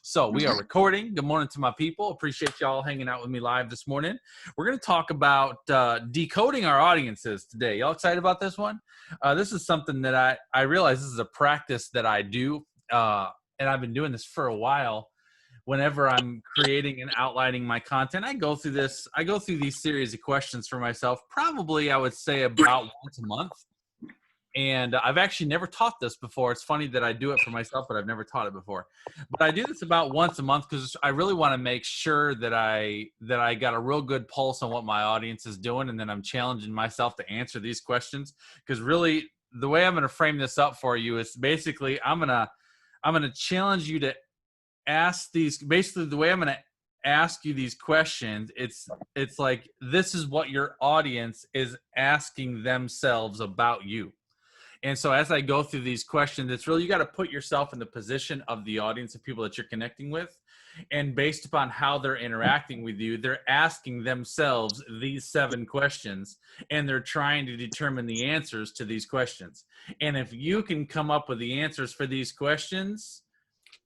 So we are recording. Good morning to my people. Appreciate y'all hanging out with me live this morning. We're going to talk about decoding our audiences today. Y'all excited about this one? This is something that I realize this is a practice that I do, and I've been doing this for a while. Whenever I'm creating and outlining my content, I go through these series of questions for myself, probably I would say about once a month. And I've actually never taught this before. It's funny that I do it for myself, but I've never taught it before. But I do this about once a month because I really want to make sure that I got a real good pulse on what my audience is doing, and then I'm challenging myself to answer these questions. Because really, the way I'm going to frame this up for you is basically I'm gonna challenge you to ask these. Basically, the way I'm going to ask you these questions, it's like this is what your audience is asking themselves about you. And so as I go through these questions, it's really, you got to put yourself in the position of the audience of people that you're connecting with. And based upon how they're interacting with you, they're asking themselves these 7 questions, and they're trying to determine the answers to these questions. And if you can come up with the answers for these questions,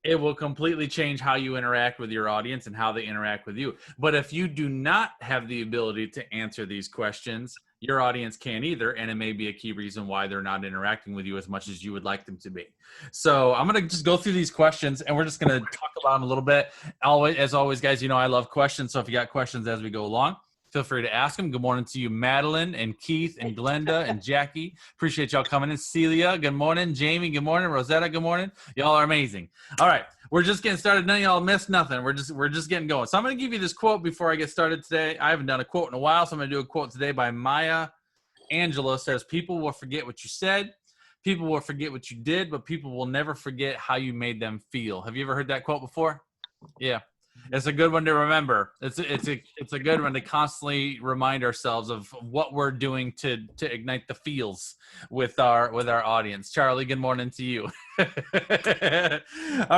it will completely change how you interact with your audience and how they interact with you. But if you do not have the ability to answer these questions, your audience can't either, and it may be a key reason why they're not interacting with you as much as you would like them to be. So I'm going to just go through these questions, and we're just going to talk about them a little bit. As always, guys, you know I love questions, so if you got questions as we go along, feel free to ask them. Good morning to you, Madeline and Keith and Glenda and Jackie. Appreciate y'all coming in. Celia, good morning. Jamie, good morning. Rosetta, good morning. Y'all are amazing. All right, we're just getting started. None of y'all missed nothing. We're just getting going. So I'm going to give you this quote before I get started today. I haven't done a quote in a while, so I'm going to do a quote today by Maya Angelou. Says, people will forget what you said. People will forget what you did, but people will never forget how you made them feel. Have you ever heard that quote before? Yeah. It's a good one to remember. It's a good one to constantly remind ourselves of what we're doing to ignite the feels with our audience. Charlie, good morning to you. All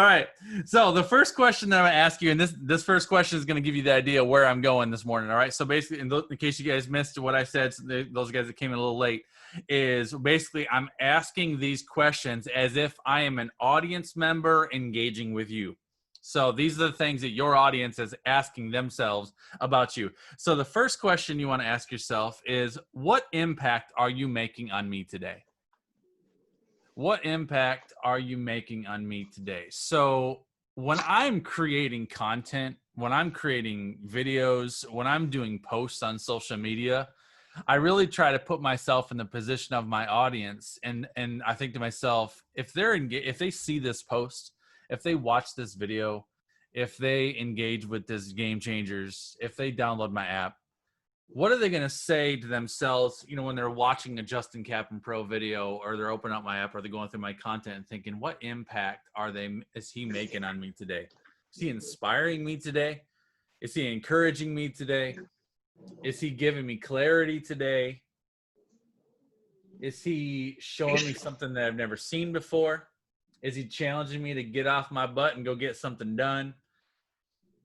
right. So the first question that I'm going to ask you, and this first question is going to give you the idea where I'm going this morning. All right. So basically, in case you guys missed what I said, those guys that came in a little late, is basically I'm asking these questions as if I am an audience member engaging with you. So these are the things that your audience is asking themselves about you. So the first question you want to ask yourself is, what impact are you making on me today? What impact are you making on me today? So when I'm creating content, when I'm creating videos, when I'm doing posts on social media, I really try to put myself in the position of my audience. And I think to myself, if they see this post, if they watch this video, if they engage with this Game Changers, if they download my app, what are they going to say to themselves, when they're watching a Justin Cappon Pro video, or they're opening up my app, or they're going through my content and thinking, what impact is he making on me today? Is he inspiring me today? Is he encouraging me today? Is he giving me clarity today? Is he showing me something that I've never seen before? Is he challenging me to get off my butt and go get something done?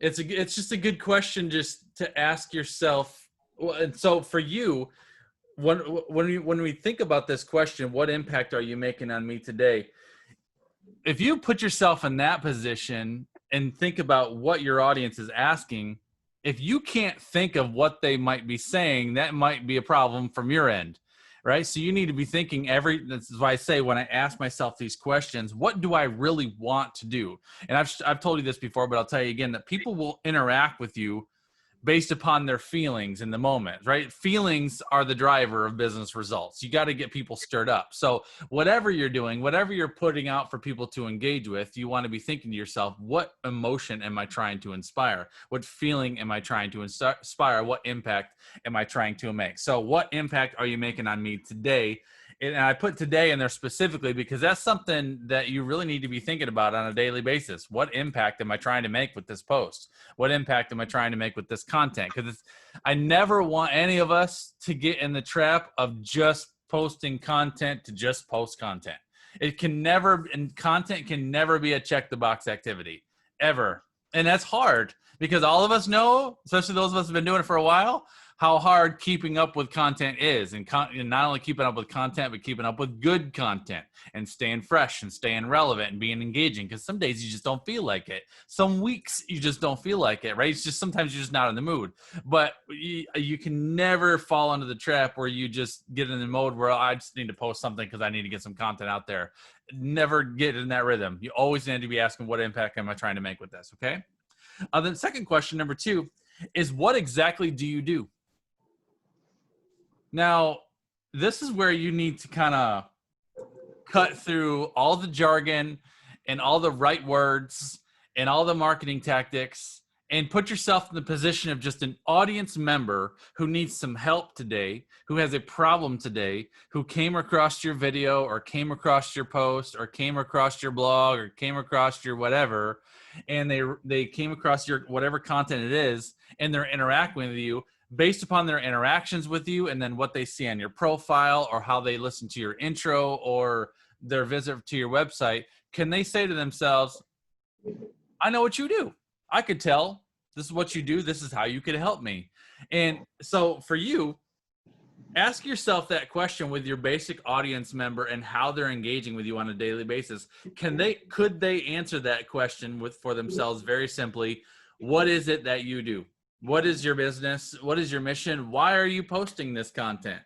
It's just a good question just to ask yourself. And so for you, when we think about this question, what impact are you making on me today? If you put yourself in that position and think about what your audience is asking, if you can't think of what they might be saying, that might be a problem from your end. Right? So you need to be thinking this is why I say, when I ask myself these questions, what do I really want to do? And I've told you this before, but I'll tell you again, that people will interact with you based upon their feelings in the moment, right? Feelings are the driver of business results. You got to get people stirred up. So whatever you're doing, whatever you're putting out for people to engage with, you want to be thinking to yourself, what emotion am I trying to inspire? What feeling am I trying to inspire? What impact am I trying to make? So what impact are you making on me today? And I put today in there specifically because that's something that you really need to be thinking about on a daily basis. What impact am I trying to make with this post? What impact am I trying to make with this content? Because I never want any of us to get in the trap of just posting content to just post content. Content can never be a check the box activity, ever. And that's hard because all of us know, especially those of us who have been doing it for a while, how hard keeping up with content is, and not only keeping up with content, but keeping up with good content and staying fresh and staying relevant and being engaging. Because some days you just don't feel like it. Some weeks you just don't feel like it, right? It's just sometimes you're just not in the mood. But you can never fall into the trap where you just get in the mode where I just need to post something because I need to get some content out there. Never get in that rhythm. You always need to be asking, what impact am I trying to make with this? Okay. Then second question, number 2, is what exactly do you do? Now, this is where you need to kind of cut through all the jargon and all the right words and all the marketing tactics and put yourself in the position of just an audience member who needs some help today, who has a problem today, who came across your video or came across your post or came across your blog or came across your whatever, and they came across your whatever content it is, and they're interacting with you based upon their interactions with you and then what they see on your profile or how they listen to your intro or their visit to your website. Can they say to themselves, I know what you do. I could tell this is what you do. This is how you could help me. And so for you, ask yourself that question with your basic audience member and how they're engaging with you on a daily basis. Could they answer that question for themselves very simply? What is it that you do? What is your business? What is your mission? Why are you posting this content?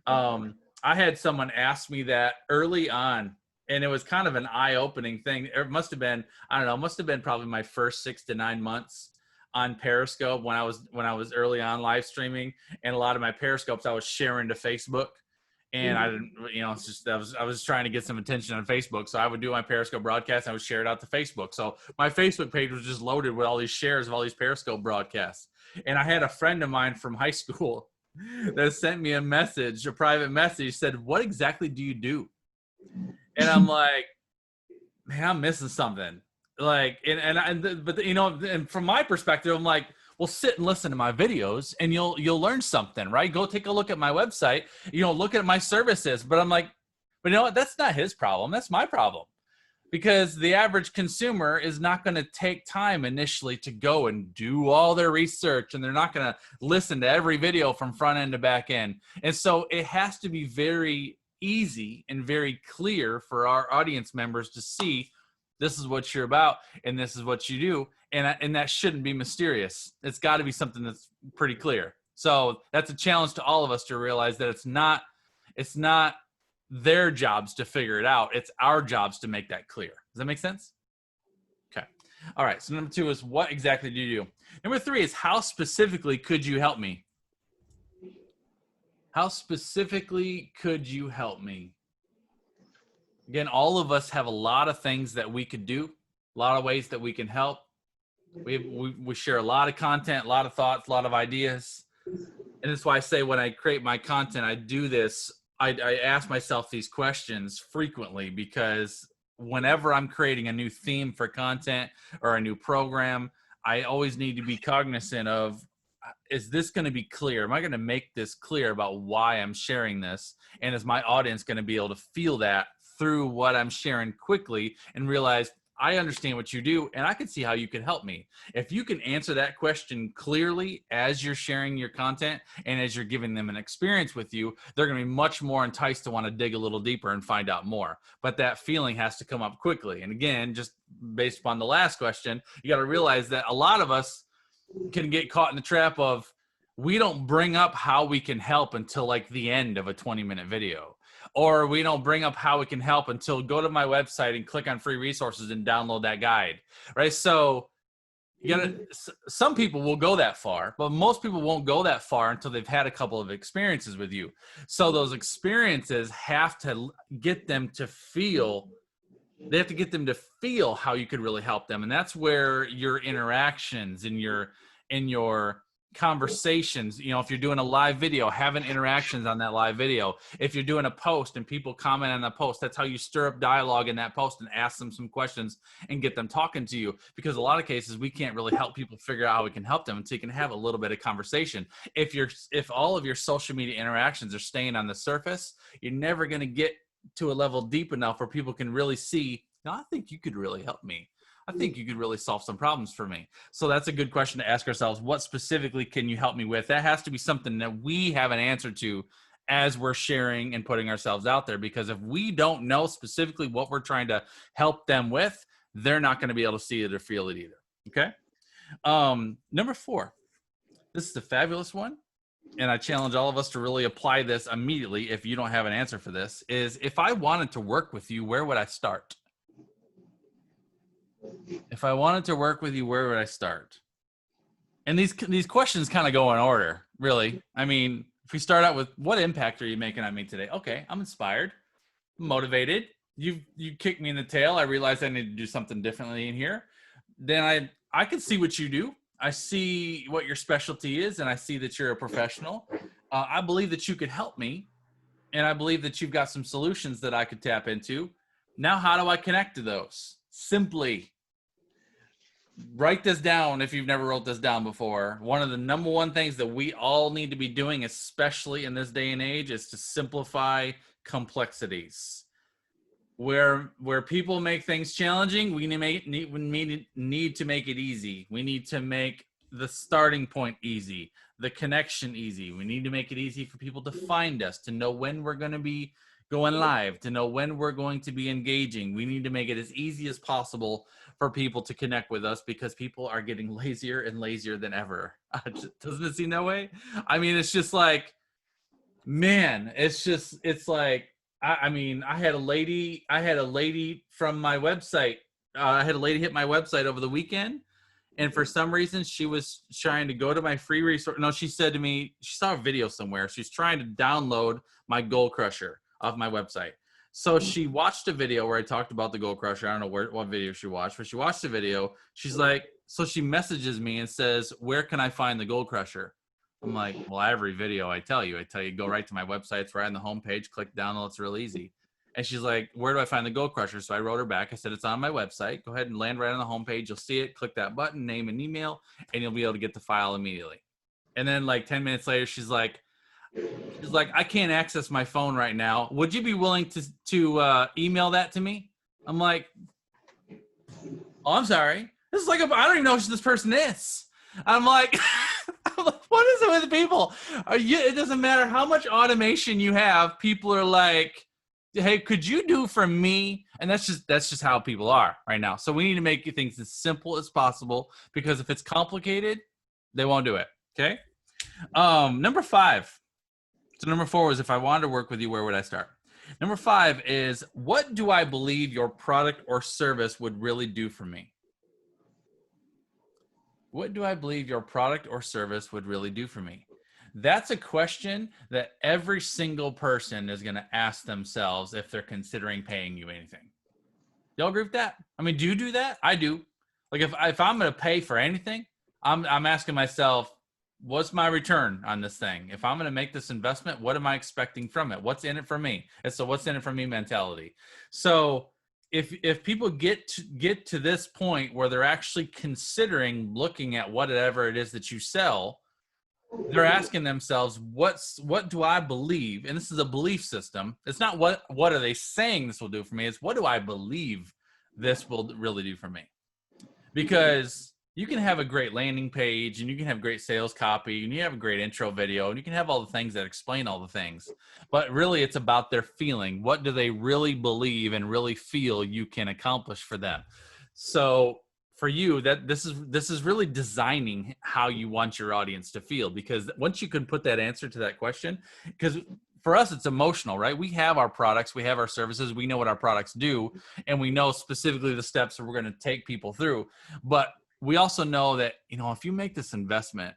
I had someone ask me that early on, and it was kind of an eye-opening thing. It must have been, I don't know, must have been probably my first 6 to 9 months on Periscope when I was early on live streaming, and a lot of my Periscopes I was sharing to Facebook, and I didn't, it's just I was trying to get some attention on Facebook, so I would do my Periscope broadcast and I would share it out to Facebook. So my Facebook page was just loaded with all these shares of all these Periscope broadcasts, and I had a friend of mine from high school that sent me a private message, said, "What exactly do you do?" And I'm like, man, I'm missing something. But and from my perspective, I'm like, well, sit and listen to my videos and you'll learn something, right? Go take a look at my website, look at my services. But I'm like, but you know what? That's not his problem. That's my problem. Because the average consumer is not going to take time initially to go and do all their research, and they're not going to listen to every video from front end to back end. And so it has to be very easy and very clear for our audience members to see this is what you're about and this is what you do, and that shouldn't be mysterious. It's got to be something that's pretty clear. So that's a challenge to all of us to realize that it's not their jobs to figure it out. It's our jobs to make that clear. Does that make sense? Okay. All right. So number 2 is what exactly do you do? Number 3 is how specifically could you help me? How specifically could you help me? Again, all of us have a lot of things that we could do, a lot of ways that we can help. We share a lot of content, a lot of thoughts, a lot of ideas. And that's why I say when I create my content, I do this. I ask myself these questions frequently, because whenever I'm creating a new theme for content or a new program, I always need to be cognizant of, is this going to be clear? Am I going to make this clear about why I'm sharing this? And is my audience going to be able to feel that through what I'm sharing quickly and realize I understand what you do and I can see how you can help me? If you can answer that question clearly as you're sharing your content and as you're giving them an experience with you, they're going to be much more enticed to want to dig a little deeper and find out more. But that feeling has to come up quickly. And again, just based upon the last question, you got to realize that a lot of us can get caught in the trap of, we don't bring up how we can help until like the end of a 20-minute video, or we don't bring up how we can help until go to my website and click on free resources and download that guide, right? So some people will go that far, but most people won't go that far until they've had a couple of experiences with you. So those experiences have to get them to feel, they have to get them to feel how you could really help them. And that's where your interactions and your conversations, if you're doing a live video, having interactions on that live video. If you're doing a post and people comment on the post, that's how you stir up dialogue in that post and ask them some questions and get them talking to you. Because a lot of cases, we can't really help people figure out how we can help them until you can have a little bit of conversation. If all of your social media interactions are staying on the surface, you're never going to get to a level deep enough where people can really see, no, I think you could really help me. I think you could really solve some problems for me. So that's a good question to ask ourselves. What specifically can you help me with? That has to be something that we have an answer to as we're sharing and putting ourselves out there. Because if we don't know specifically what we're trying to help them with, they're not going to be able to see it or feel it either. Okay. Number 4, this is a fabulous one. And I challenge all of us to really apply this immediately. If you don't have an answer for this, is if I wanted to work with you, where would I start? If I wanted to work with you, where would I start? And these questions kind of go in order, really. I mean, if we start out with what impact are you making on me today? Okay, I'm inspired, motivated. You kicked me in the tail. I realized I need to do something differently in here. Then I can see what you do. I see what your specialty is, and I see that you're a professional. I believe that you could help me, and I believe that you've got some solutions that I could tap into. Now, how do I connect to those? Simply write this down if you've never wrote this down before. One of the number one things that we all need to be doing, especially in this day and age, is to simplify complexities. Where people make things challenging, we need to make it easy. We need to make the starting point easy, the connection easy. We need to make it easy for people to find us, to know when we're going to be going live, to know when we're going to be engaging. We need to make it as easy as possible for people to connect with us, because people are getting lazier and lazier than ever. Doesn't it seem that way? I mean, it's just like, man, it's like, I mean, I had a lady from my website. I had a lady hit my website over the weekend, and for some reason she was trying to go to my free resource. No, she said to me, she saw a video somewhere. She's trying to download my Goal Crusher off my website. So she watched a video where I talked about the Goal Crusher. I don't know what video she watched, but she watched the video. She's like, so she messages me and says, where can I find the Goal Crusher? I'm like, well, every video I tell you, go right to my website. It's right on the homepage, click download. It's real easy. And she's like, where do I find the Goal Crusher? So I wrote her back. I said, it's on my website. Go ahead and land right on the homepage. You'll see it. Click that button, name and email, and you'll be able to get the file immediately. And then like 10 minutes later, she's like, I can't access my phone right now. Would you be willing to email that to me? I'm like, oh, I'm sorry. This is like, I don't even know who this person is. I'm like, what is it with people? It doesn't matter how much automation you have. People are like, hey, could you do for me? And that's just how people are right now. So we need to make things as simple as possible, because if it's complicated, they won't do it. Okay. Number 5. So number 4 was, if I wanted to work with you, where would I start? Number 5 is, what do I believe your product or service would really do for me? What do I believe your product or service would really do for me? That's a question that every single person is going to ask themselves if they're considering paying you anything. Y'all agree with that? I mean, do you do that? I do. Like if I'm going to pay for anything, I'm asking myself, what's my return on this thing? If I'm going to make this investment, what am I expecting from it? What's in it for me? It's a what's in it for me mentality. So if people get to this point where they're actually considering looking at whatever it is that you sell, they're asking themselves, what do I believe? And this is a belief system. It's not what are they saying this will do for me? It's what do I believe this will really do for me? Because you can have a great landing page, and you can have great sales copy, and you have a great intro video, and you can have all the things that explain all the things. But really, it's about their feeling. What do they really believe and really feel you can accomplish for them? So for you, that this is really designing how you want your audience to feel, because once you can put that answer to that question, because for us, it's emotional, right? We have our products, we have our services, we know what our products do, and we know specifically the steps that we're going to take people through. But we also know that, if you make this investment,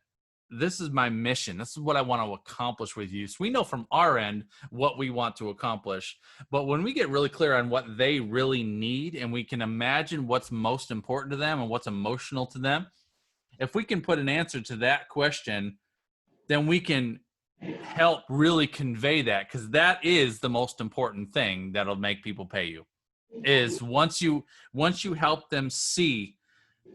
this is my mission. This is what I want to accomplish with you. So we know from our end what we want to accomplish. But when we get really clear on what they really need, and we can imagine what's most important to them and what's emotional to them, if we can put an answer to that question, then we can help really convey that, because that is the most important thing that'll make people pay you, is once you help them see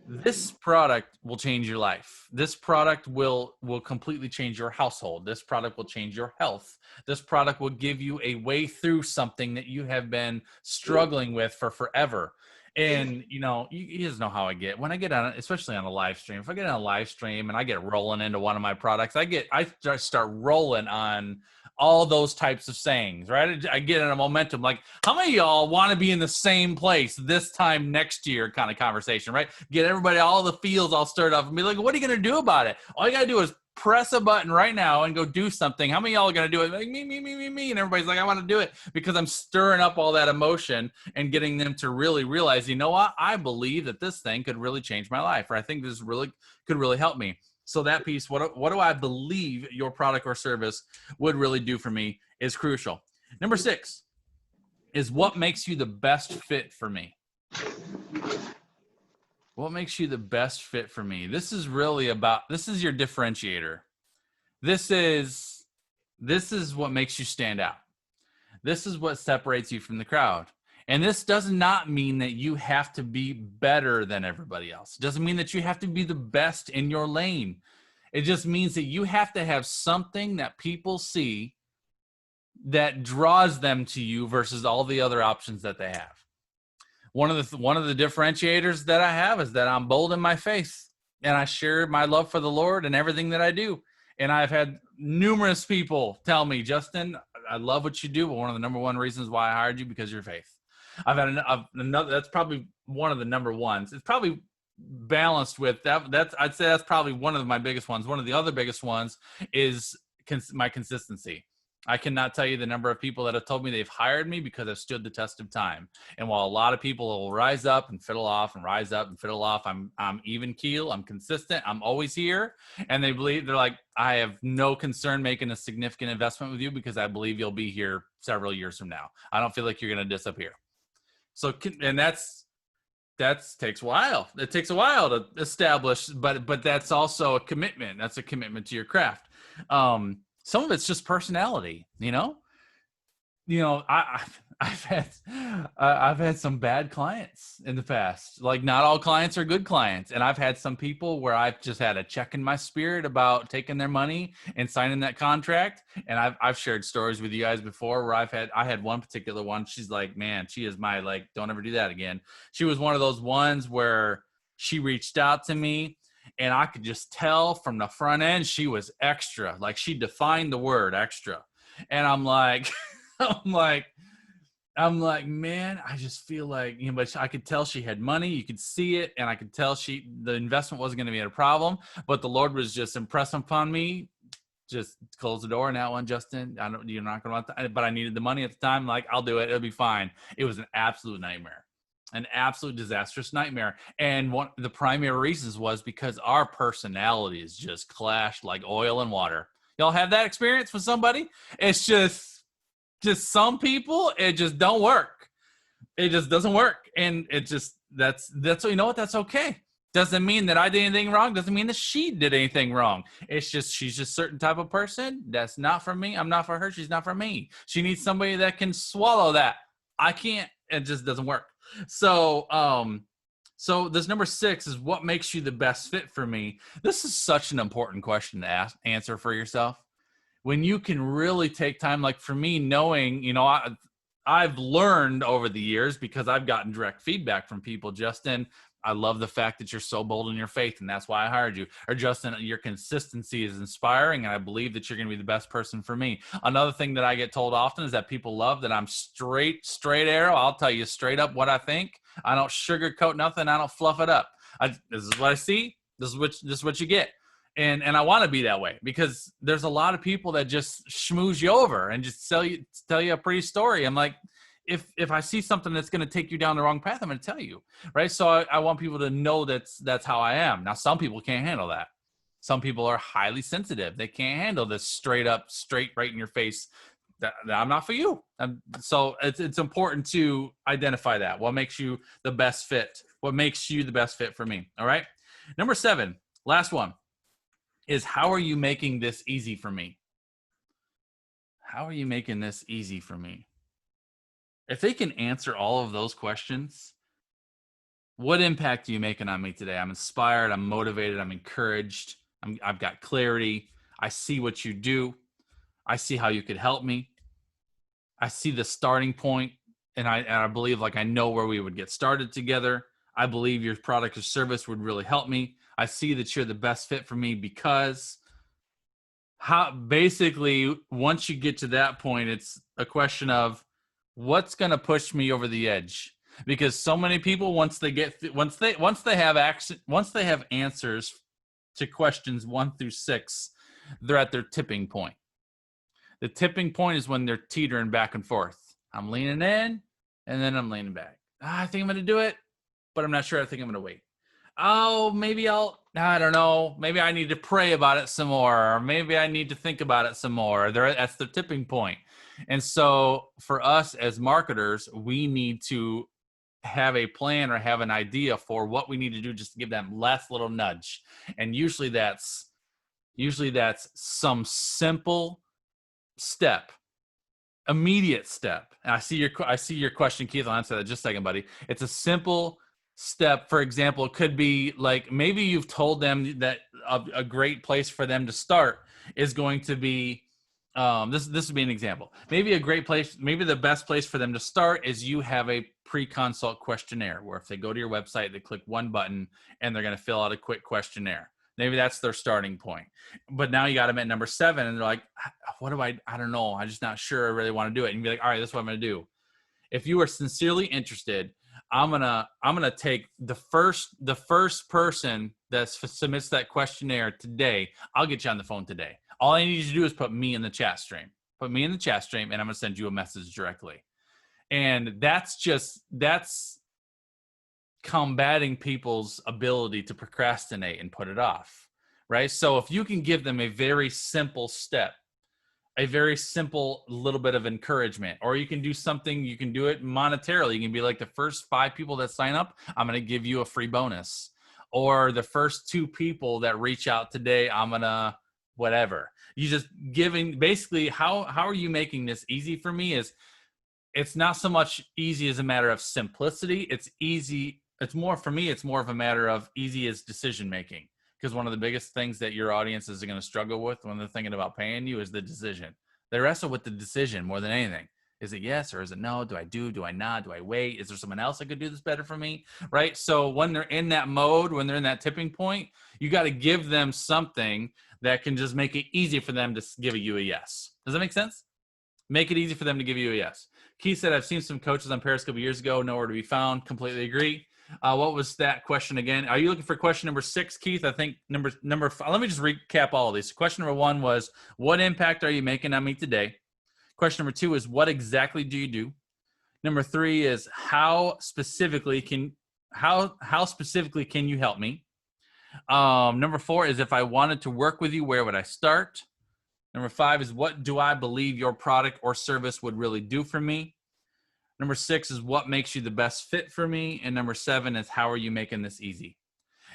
this product will change your life. This product will completely change your household. This product will change your health. This product will give you a way through something that you have been struggling with for forever. And, you just know how I get when I get on, especially on a live stream. If I get on a live stream and I get rolling into one of my products, I just start rolling on all those types of sayings, right? I get in a momentum. Like, how many of y'all want to be in the same place this time next year kind of conversation, right? Get everybody, all the feels all stirred up and be like, what are you going to do about it? All you got to do is press a button right now and go do something. How many of y'all are going to do it? Like, me. And everybody's like, I want to do it because I'm stirring up all that emotion and getting them to really realize, you know what? I believe that this thing could really change my life, or I think this really could really help me. So that piece, what do I believe your product or service would really do for me, is crucial. Number 6 is what makes you the best fit for me. What makes you the best fit for me? This is really about, this is your differentiator. This is what makes you stand out. This is what separates you from the crowd. And this does not mean that you have to be better than everybody else. It doesn't mean that you have to be the best in your lane. It just means that you have to have something that people see that draws them to you versus all the other options that they have. One of the differentiators that I have is that I'm bold in my faith, and I share my love for the Lord in everything that I do. And I've had numerous people tell me, Justin, I love what you do, but one of the number one reasons why I hired you because of your faith. I've had another. That's probably one of the number ones. It's probably balanced with that. I'd say that's probably one of my biggest ones. One of the other biggest ones is my consistency. I cannot tell you the number of people that have told me they've hired me because I've stood the test of time. And while a lot of people will rise up and fiddle off and rise up and fiddle off, I'm even keel. I'm consistent. I'm always here. And they're like, I have no concern making a significant investment with you because I believe you'll be here several years from now. I don't feel like you're going to disappear. So, and that's takes a while. It takes a while to establish, but that's also a commitment. That's a commitment to your craft. Some of it's just personality, I've had some bad clients in the past. Like, not all clients are good clients. And I've had some people where I've just had a check in my spirit about taking their money and signing that contract. And I've shared stories with you guys before where I had one particular one. She's like, man, she is my, like, don't ever do that again. She was one of those ones where she reached out to me, and I could just tell from the front end, she was extra. Like, she defined the word extra. And I'm like, man, I just feel like, but I could tell she had money. You could see it. And I could tell the investment wasn't going to be a problem, but the Lord was just impressing upon me. Just close the door on that one, Justin. You're not going to want that, but I needed the money at the time. Like, I'll do it. It'll be fine. It was an absolute nightmare. An absolute disastrous nightmare. And one of the primary reasons was because our personalities just clashed like oil and water. Y'all have that experience with somebody? It's just some people, it just don't work. It just doesn't work. And it just, that's what, that's okay. Doesn't mean that I did anything wrong. Doesn't mean that she did anything wrong. It's just, she's just a certain type of person. That's not for me. I'm not for her. She's not for me. She needs somebody that can swallow that. I can't. It just doesn't work. So this number 6 is what makes you the best fit for me. This is such an important question to answer for yourself. When you can really take time, like for me, knowing, I've learned over the years because I've gotten direct feedback from people, Justin, I love the fact that you're so bold in your faith, and that's why I hired you. Or, Justin, your consistency is inspiring, and I believe that you're going to be the best person for me. Another thing that I get told often is that people love that I'm straight arrow. I'll tell you straight up what I think. I don't sugarcoat nothing. I don't fluff it up. This is what I see. This is what you get. And I want to be that way, because there's a lot of people that just schmooze you over and just tell you a pretty story. I'm like, if I see something that's going to take you down the wrong path, I'm going to tell you, right? So I want people to know that's how I am. Now, some people can't handle that. Some people are highly sensitive. They can't handle this straight right in your face. That I'm not for you. So it's important to identify that. What makes you the best fit? What makes you the best fit for me? All right. Number 7, last one, is how are you making this easy for me? How are you making this easy for me? If they can answer all of those questions, what impact are you making on me today? I'm inspired. I'm motivated. I'm encouraged. I've got clarity. I see what you do. I see how you could help me. I see the starting point. and I believe like I know where we would get started together. I believe your product or service would really help me. I see that you're the best fit for me because how basically once you get to that point, it's a question of what's going to push me over the edge. Because so many people, once they have answers to questions 1 through 6, they're at their tipping point. The tipping point is when they're teetering back and forth. I'm leaning in, and then I'm leaning back. I think I'm going to do it, but I'm not sure. I think I'm going to wait. Oh, maybe I don't know. Maybe I need to pray about it some more, or maybe I need to think about it some more. That's the tipping point. And so for us as marketers, we need to have a plan or have an idea for what we need to do just to give them last little nudge. And usually that's some simple step, immediate step. And I see your question, Keith. I'll answer that in just a second, buddy. It's a simple step. For example, it could be like maybe you've told them that a great place for them to start is going to be this would be an example. Maybe the best place for them to start is you have a pre-consult questionnaire where if they go to your website, they click one button and they're going to fill out a quick questionnaire. Maybe that's their starting point. But now you got them at number 7 and they're like, what do I don't know. I'm just not sure I really want to do it. And you'd be like, all right, this is what I'm going to do. If you are sincerely interested, I'm gonna take the first person that submits that questionnaire today. I'll get you on the phone today. All I need you to do is put me in the chat stream. Put me in the chat stream, and I'm gonna send you a message directly. And that's combating people's ability to procrastinate and put it off, right? So if you can give them a very simple step, a very simple little bit of encouragement, or you can do something, you can do it monetarily. You can be like, the first 5 people that sign up, I'm going to give you a free bonus, or the first 2 people that reach out today, I'm going to whatever. You just giving basically how are you making this easy for me is it's not so much easy as a matter of simplicity. It's easy. It's more for me. It's more of a matter of easy as decision making. Because one of the biggest things that your audience is going to struggle with when they're thinking about paying you is the decision. They wrestle with the decision more than anything. Is it yes or is it no? Do I not? Do I wait? Is there someone else that could do this better for me? Right? So when they're in that mode, when they're in that tipping point, you got to give them something that can just make it easy for them to give you a yes. Does that make sense? Make it easy for them to give you a yes. Keith said, I've seen some coaches on Periscope years ago, nowhere to be found. Completely agree. What was that question again? Are you looking for question number 6, Keith? I think number 5. Let me just recap all of these. Question number 1 was, what impact are you making on me today? Question number 2 is, what exactly do you do? Number 3 is, how specifically can you help me? Number 4 is, if I wanted to work with you, where would I start? Number 5 is, what do I believe your product or service would really do for me? Number 6 is, what makes you the best fit for me? And number 7 is, how are you making this easy?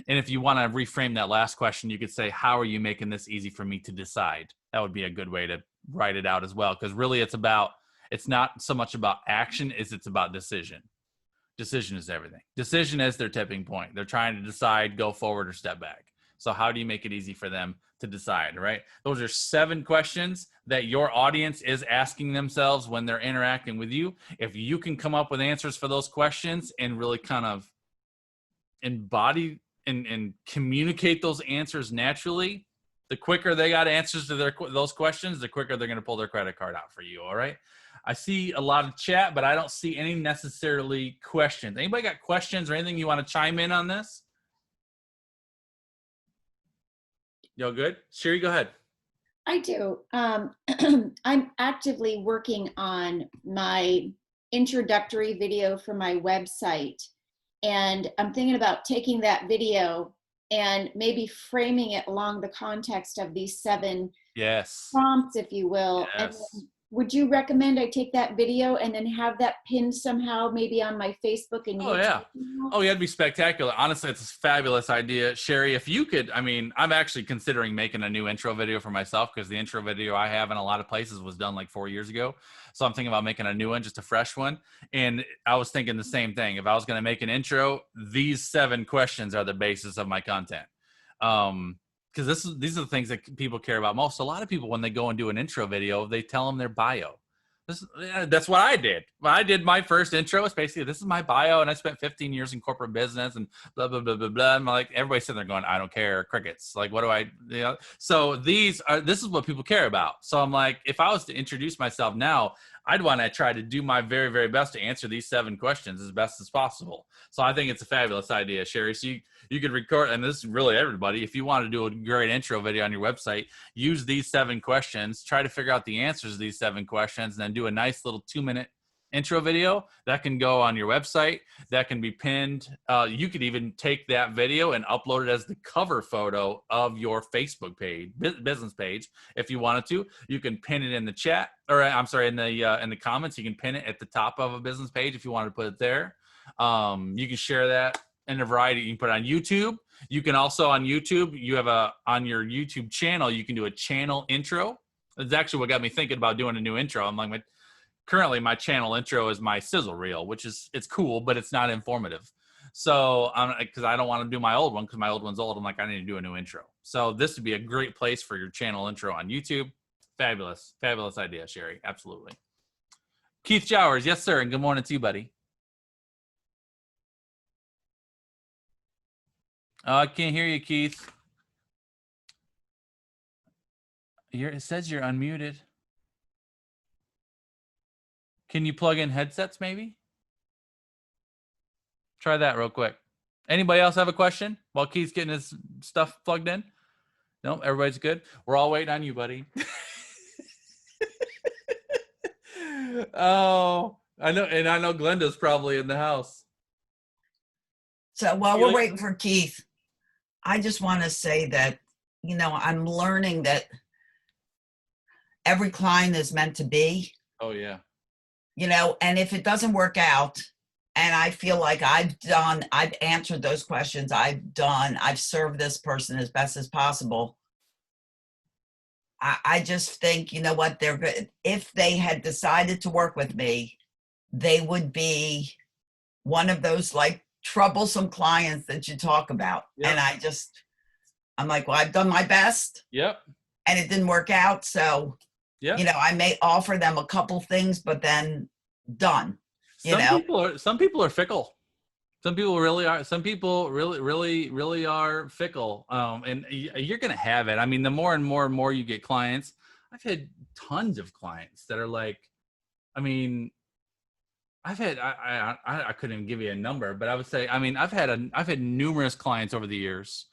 And if you want to reframe that last question, you could say, how are you making this easy for me to decide? That would be a good way to write it out as well. Because really it's not so much about action as it's about decision. Decision is everything. Decision is their tipping point. They're trying to decide, go forward or step back. So how do you make it easy for them to decide, right? Those are 7 questions that your audience is asking themselves when they're interacting with you. If you can come up with answers for those questions and really kind of embody and communicate those answers naturally, the quicker they got answers to those questions, the quicker they're going to pull their credit card out for you, all right? I see a lot of chat, but I don't see any necessarily questions. Anybody got questions or anything you want to chime in on this? Y'all good? Sherry, go ahead. I do. I'm actively working on my introductory video for my website. And I'm thinking about taking that video and maybe framing it along the context of these 7 prompts, if you will. Yes. And would you recommend I take that video and then have that pinned somehow, maybe on my Facebook and YouTube? Yeah. Oh, yeah, it'd be spectacular. Honestly, it's a fabulous idea. Sherry, if you could, I'm actually considering making a new intro video for myself because the intro video I have in a lot of places was done like 4 years ago. So I'm thinking about making a new one, just a fresh one. And I was thinking the same thing. If I was going to make an intro, these 7 questions are the basis of my content. Because these are the things that people care about most. A lot of people, when they go and do an intro video, they tell them their bio. That's what I did. I did my first intro. It's basically, this is my bio, and I spent 15 years in corporate business, and blah blah blah blah blah. I'm like, everybody's sitting there going, I don't care, crickets. Like, what do I? You know. So this is what people care about. So I'm like, if I was to introduce myself now, I'd want to try to do my very, very best to answer these 7 questions as best as possible. So I think it's a fabulous idea, Sherry. So you could record, and this is really everybody. If you want to do a great intro video on your website, use these 7 questions, try to figure out the answers to these 7 questions, and then do a nice little 2-minute intro video that can go on your website, that can be pinned. You could even take that video and upload it as the cover photo of your Facebook page, business page, if you wanted to. You can pin it in the chat, or I'm sorry, in the comments. You can pin it at the top of a business page if you wanted to put it there. You can share that in a variety. You can put it on YouTube. You can also, on YouTube, you have on your YouTube channel, you can do a channel intro. That's actually what got me thinking about doing a new intro. I'm like, currently my channel intro is my sizzle reel, which it's cool, but it's not informative. So because I don't want to do my old one, because my old one's old. I'm like, I need to do a new intro. So this would be a great place for your channel intro on YouTube. Fabulous, fabulous idea, Sherry. Absolutely. Keith Jowers, yes, sir. And good morning to you, buddy. I can't hear you, Keith. It says you're unmuted. Can you plug in headsets, maybe? Try that real quick. Anybody else have a question while Keith's getting his stuff plugged in? No, everybody's good. We're all waiting on you, buddy. Oh, I know. And I know Glenda's probably in the house. So while we're waiting for Keith, I just want to say that, you know, I'm learning that every client is meant to be. Oh, yeah. You know, and if it doesn't work out, and I feel like I've answered those questions, I've served this person as best as possible. I just think, you know what, they're good. If they had decided to work with me, they would be one of those like troublesome clients that you talk about. Yep. And I'm like, well, I've done my best. Yep. And it didn't work out. So, yep. You know, I may offer them a couple things, but then done. Some people are fickle. Some people really are. Some people really are fickle. And you're going to have it. I mean, the more and more you get clients, I've had tons of clients that are like, I mean, I couldn't even give you a number, but I would say, I mean, I've had numerous clients over the years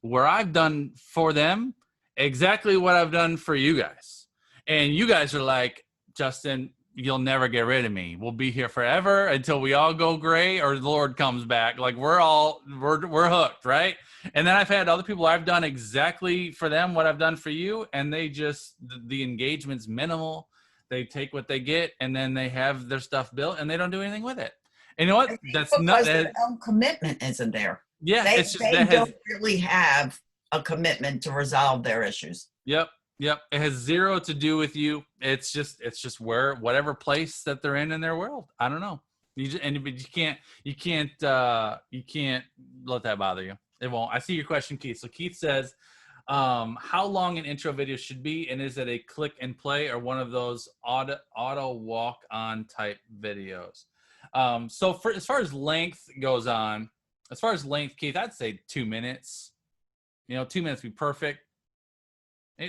where I've done for them exactly what I've done for you guys. And you guys are like, Justin, you'll never get rid of me. We'll be here forever until we all go gray or the Lord comes back. Like we're hooked, right? And then I've had other people I've done exactly for them what I've done for you, and they just, the engagement's minimal. They take what they get, and then they have their stuff built, and they don't do anything with it. And you know what? That's not their own commitment isn't there. Yeah, they don't really have a commitment to resolve their issues. Yep. It has zero to do with you. It's just whatever place that they're in their world. I don't know. But you can't let that bother you. It won't. I see your question, Keith. So Keith says, how long an intro video should be, and is it a click and play or one of those auto walk on type videos? So as far as length goes on, Keith, I'd say 2 minutes. You know, 2 minutes would be perfect.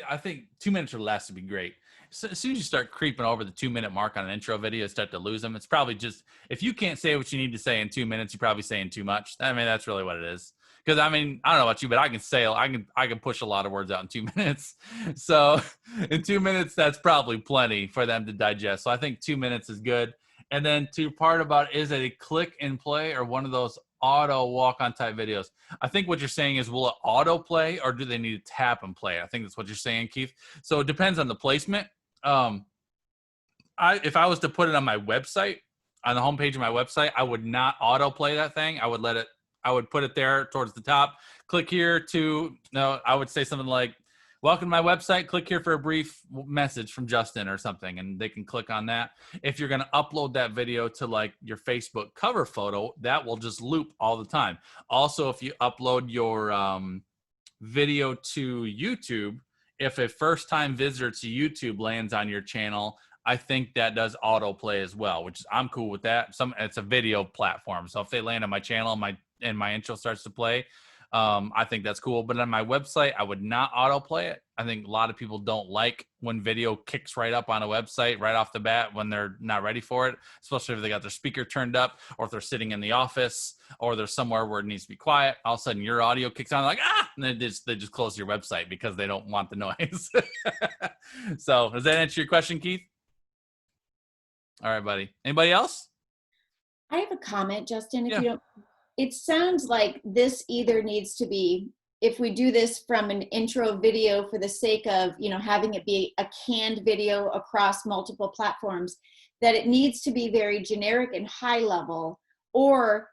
I think 2 minutes or less would be great. So as soon as you start creeping over the 2 minute mark on an intro video, start to lose them. It's probably just, if you can't say what you need to say in 2 minutes, you're probably saying too much. I mean, that's really what it is. Because I mean, I don't know about you, but I can push a lot of words out in 2 minutes. So in 2 minutes, that's probably plenty for them to digest. So I think 2 minutes is good. And then to part about, is it a click and play or one of those auto walk on type videos? I think what you're saying is, will it auto play or do they need to tap and play? I think that's what you're saying, Keith. So it depends on the placement. If I was to put it on my website, on the homepage of my website, I would not auto play that thing. I would put it there towards the top. Click here I would say something like, welcome to my website. Click here for a brief message from Justin or something, and they can click on that. If you're going to upload that video to like your Facebook cover photo, that will just loop all the time. Also, if you upload your video to YouTube, if a first-time visitor to YouTube lands on your channel, I think that does autoplay as well, which I'm cool with that. It's a video platform. So if they land on my channel and my intro starts to play, I think that's cool. But on my website, I would not autoplay it. I think a lot of people don't like when video kicks right up on a website right off the bat when they're not ready for it, especially if they got their speaker turned up or if they're sitting in the office or they're somewhere where it needs to be quiet. All of a sudden your audio kicks on like, and they just close your website because they don't want the noise. So does that answer your question, Keith? All right, buddy. Anybody else? I have a comment, Justin, if Yeah. you don't. It sounds like this either needs to be, if we do this from an intro video for the sake of, you know, having it be a canned video across multiple platforms, that it needs to be very generic and high level, or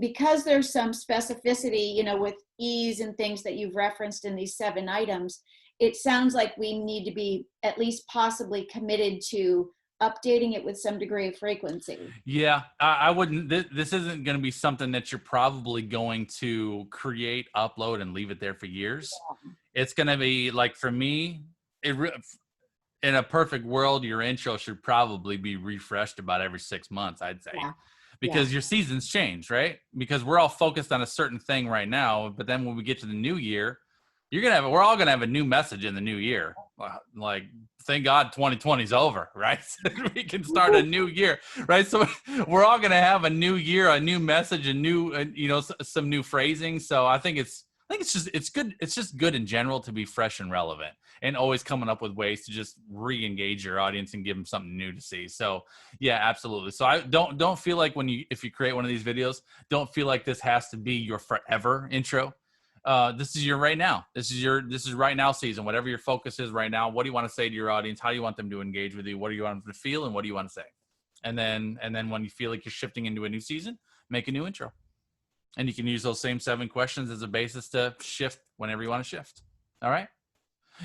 because there's some specificity, you know, with ease and things that you've referenced in these 7 items, it sounds like we need to be at least possibly committed to updating it with some degree of frequency. Yeah, I wouldn't. This isn't going to be something that you're probably going to create, upload, and leave it there for years. It's going to be like, for me, in a perfect world, your intro should probably be refreshed about every 6 months, I'd say. Yeah. Because your seasons change, right? Because we're all focused on a certain thing right now, but then when we get to the new year, we're all gonna have a new message in the new year. Like, thank God 2020 is over, right? We can start a new year, right? So we're all gonna have a new year, a new message, a new, you know, some new phrasing. So I think it's good. It's just good in general to be fresh and relevant, and always coming up with ways to just re-engage your audience and give them something new to see. So yeah, absolutely. So I don't feel like if you create one of these videos, don't feel like this has to be your forever intro. This is your right now. This is right now season. Whatever your focus is right now, what do you want to say to your audience? How do you want them to engage with you? What do you want them to feel? And what do you want to say? And then when you feel like you're shifting into a new season, make a new intro. And you can use those same 7 questions as a basis to shift whenever you want to shift. All right.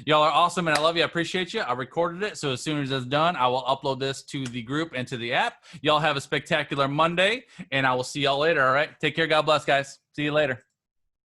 Y'all are awesome, and I love you. I appreciate you. I recorded it, so as soon as it's done, I will upload this to the group and to the app. Y'all have a spectacular Monday, and I will see y'all later, all right? Take care. God bless, guys. See you later.